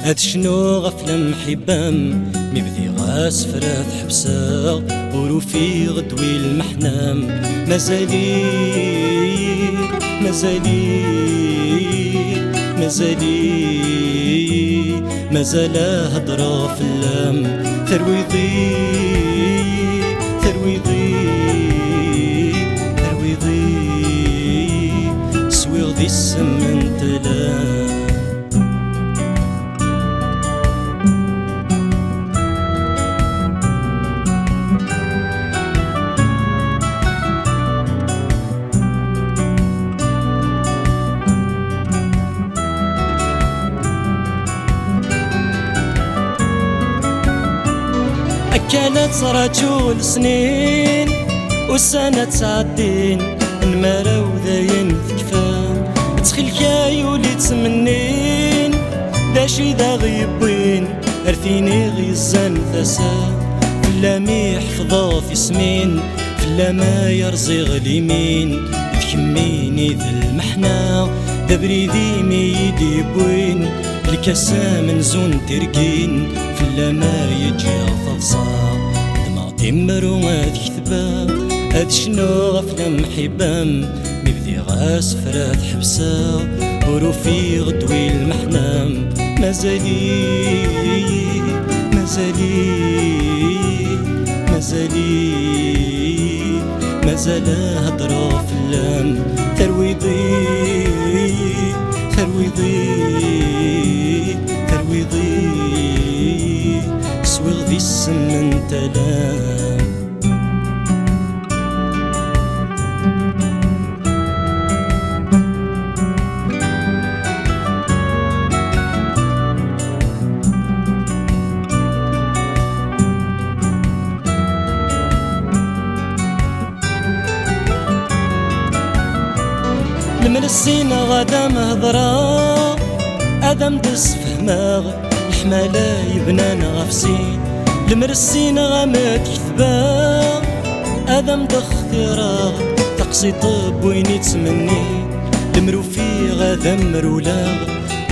هاد شنو غفلم حبام مبدي غاس فرات حبسا وروفي غدوي المحنام مازالي مازالي مازالي مازال هضرة في اللام ترويضي ترويضي ترويضي سويغ ذي السمن تلام كانت رجل سنين والسنة تعدين نمارا وذاين ذكفان تخيل كايولي تمنين داشي ذا غيبين ارثيني غيزان ثسا فلا ميحفظا في سمين فلا ما يرزيغ اليمين تكميني ذا المحنة ذا بريدي ميدي بوين الكاسا من زون ترقين فلا ما يجي غفصا تمرو هاد كتبا هاد شنو غفلم حبام مبدي غاس فرات حبسا وروفي غدوي المحنام مازالي مازالي مازالي مازال هضرة في اللام ترويضي ترويضي ترويضي سويغ ذي السمن تلام المرسين غادا مهضرة ادم دس فهماغ الحمالة يبنان غفسين المرسين غامت كثبا ادم دختراغ تقصي طب وين يتمني المروفي غادا مرولاغ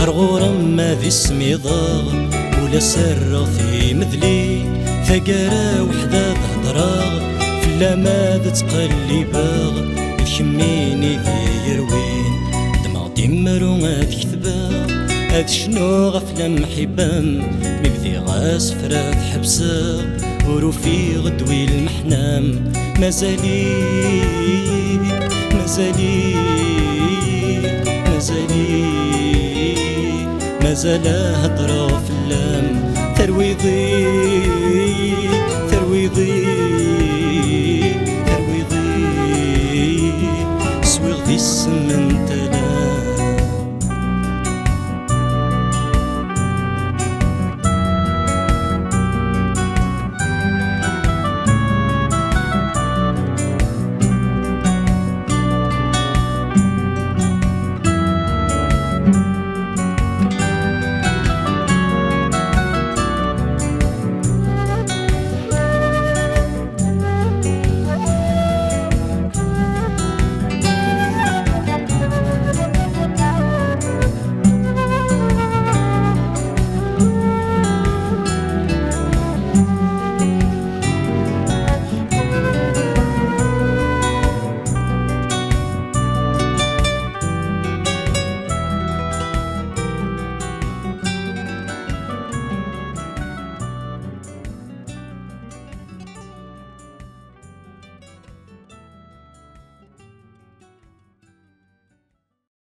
ارغورم ما ذي سميضاغ ولا سر في مذلي ثقارا وحدة تهضراغ فلا ما ذا تقلباغ يخميني ذي يروين دماغ ديمرو غاد كثبا هاد شنو غفلم حبام مبدي غاس فرات حبسا وروفي غدوي المحنام مازالي مازالي مازالي مازال هضرة في اللام ترويضي